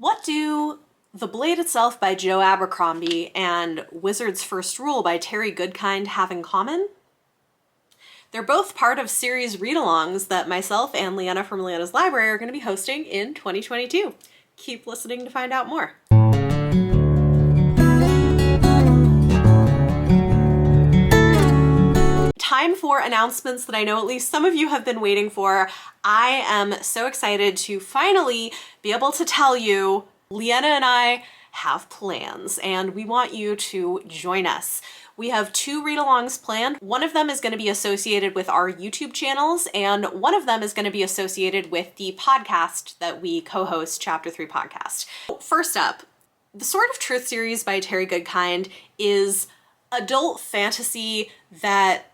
What do The Blade Itself by Joe Abercrombie and Wizard's First Rule by Terry Goodkind have in common? They're both part of series readalongs that myself and Leanna from Leanna's Library are going to be hosting in 2022. Keep listening to find out more. Time for announcements that I know at least some of you have been waiting for. I am so excited to finally be able to tell you Leanna and I have plans and we want you to join us. We have 2 read-alongs planned. One of them is going to be associated with our YouTube channels, and one of them is going to be associated with the podcast that we co-host, Chapter 3 Podcast. First up, The Sword of Truth series by Terry Goodkind is adult fantasy that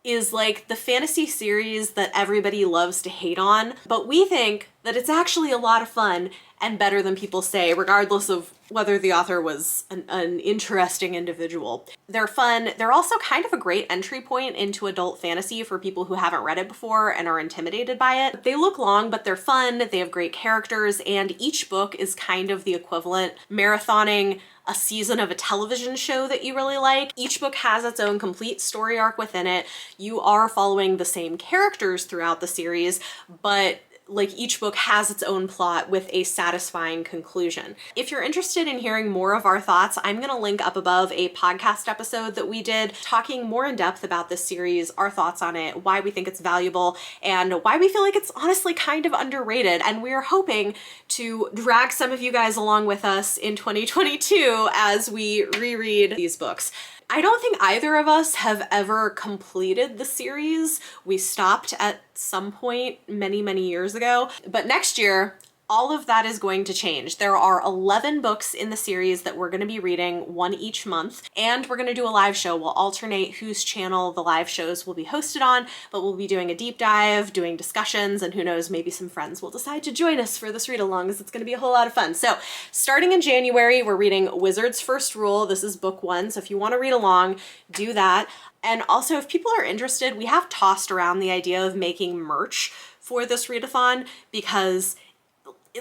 is like the fantasy series that everybody loves to hate on, but we think that it's actually a lot of fun and better than people say, regardless of whether the author was an interesting individual. They're fun. They're also kind of a great entry point into adult fantasy for people who haven't read it before and are intimidated by it. They look long, but they're fun. They have great characters, and each book is kind of the equivalent marathoning a season of a television show that you really like. Each book has its own complete story arc within it. You are following the same characters throughout the series, but like each book has its own plot with a satisfying conclusion. If you're interested in hearing more of our thoughts, I'm gonna link up above a podcast episode that we did talking more in depth about this series, our thoughts on it, why we think it's valuable, and why we feel like it's honestly kind of underrated. And we're hoping to drag some of you guys along with us in 2022 as we reread these books. I don't think either of us have ever completed the series. We stopped at some point many, many years ago, but next year, all of that is going to change. There are 11 books in the series that we're going to be reading, 1 each month, and we're going to do a live show. We'll alternate whose channel the live shows will be hosted on, but we'll be doing a deep dive, doing discussions, and who knows, maybe some friends will decide to join us for this read-along, because it's going to be a whole lot of fun. So starting in January, we're reading Wizard's First Rule. This is book 1, so if you want to read along, do that. And also, if people are interested, we have tossed around the idea of making merch for this readathon, because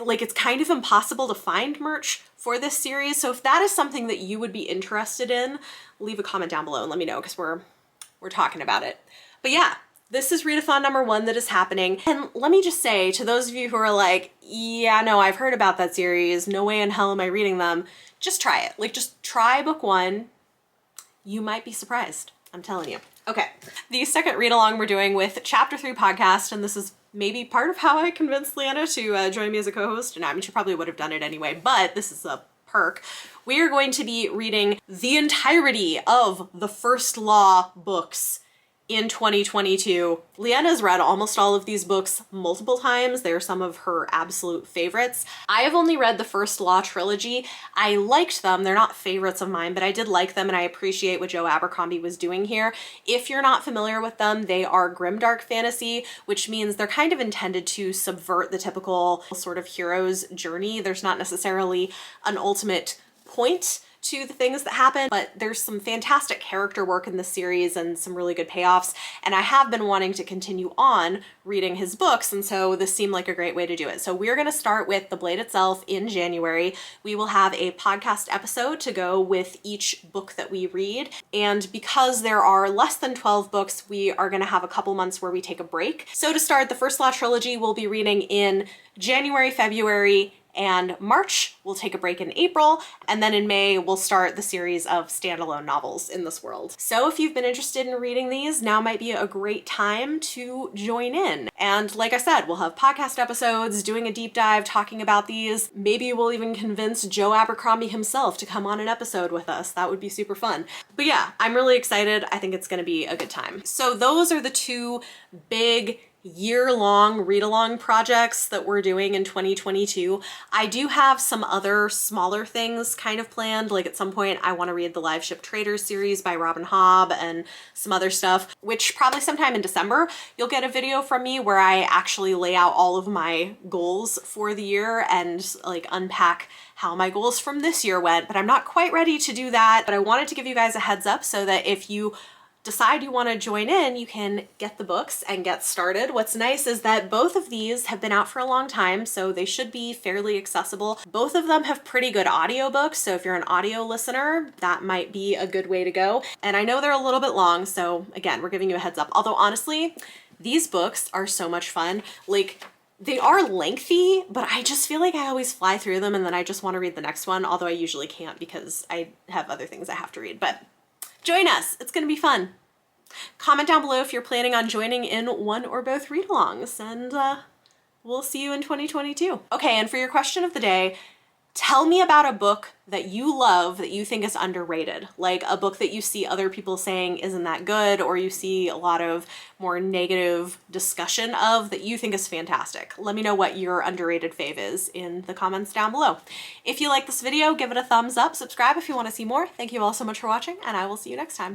like it's kind of impossible to find merch for this series. So if that is something that you would be interested in, leave a comment down below and let me know, because we're talking about it. But yeah, this is readathon number 1 that is happening. And let me just say to those of you who are like, yeah, no, I've heard about that series, no way in hell am I reading them, just try it. Like, just try book 1. You might be surprised. I'm telling you. Okay, the second read-along we're doing with Chapter 3 Podcast, and this is maybe part of how I convinced Leanna to join me as a co-host. And I mean, she probably would have done it anyway, but this is a perk. We are going to be reading the entirety of the First Law books in 2022. Leanna's read almost all of these books multiple times. They're some of her absolute favorites. I have only read the First Law trilogy. I liked them. They're not favorites of mine, but I did like them, and I appreciate what Joe Abercrombie was doing here. If you're not familiar with them, they are grimdark fantasy, which means they're kind of intended to subvert the typical sort of hero's journey. There's not necessarily an ultimate point to the things that happen, but there's some fantastic character work in the series and some really good payoffs, and I have been wanting to continue on reading his books, and so this seemed like a great way to do it. So we're going to start with The Blade Itself in January. We will have a podcast episode to go with each book that we read, and because there are less than 12 books, we are going to have a couple months where we take a break. So to start, the First Law trilogy we'll be reading in January, February, and March. We'll take a break in April, and then in May we'll start the series of standalone novels in this world. So if you've been interested in reading these, now might be a great time to join in. And like I said, we'll have podcast episodes, doing a deep dive, talking about these. Maybe we'll even convince Joe Abercrombie himself to come on an episode with us. That would be super fun. But yeah, I'm really excited. I think it's gonna be a good time. So those are the 2 big year-long read-along projects that we're doing in 2022. I do have some other smaller things kind of planned. Like at some point I want to read the Live Ship Traders series by Robin Hobb and some other stuff, which probably sometime in December you'll get a video from me where I actually lay out all of my goals for the year and like unpack how my goals from this year went. But I'm not quite ready to do that, but I wanted to give you guys a heads up so that if you decide you want to join in, you can get the books and get started. What's nice is that both of these have been out for a long time, so they should be fairly accessible. Both of them have pretty good audiobooks, so if you're an audio listener, that might be a good way to go. And I know they're a little bit long, so again, we're giving you a heads up. Although honestly, these books are so much fun. Like, they are lengthy, but I just feel like I always fly through them and then I just want to read the next one, although I usually can't because I have other things I have to read. But join us, it's gonna be fun. Comment down below if you're planning on joining in one or both read-alongs, and we'll see you in 2022. Okay, and for your question of the day, tell me about a book that you love that you think is underrated, like a book that you see other people saying isn't that good, or you see a lot of more negative discussion of that you think is fantastic. Let me know what your underrated fave is in the comments down below. If you like this video, give it a thumbs up, subscribe if you want to see more. Thank you all so much for watching, and I will see you next time.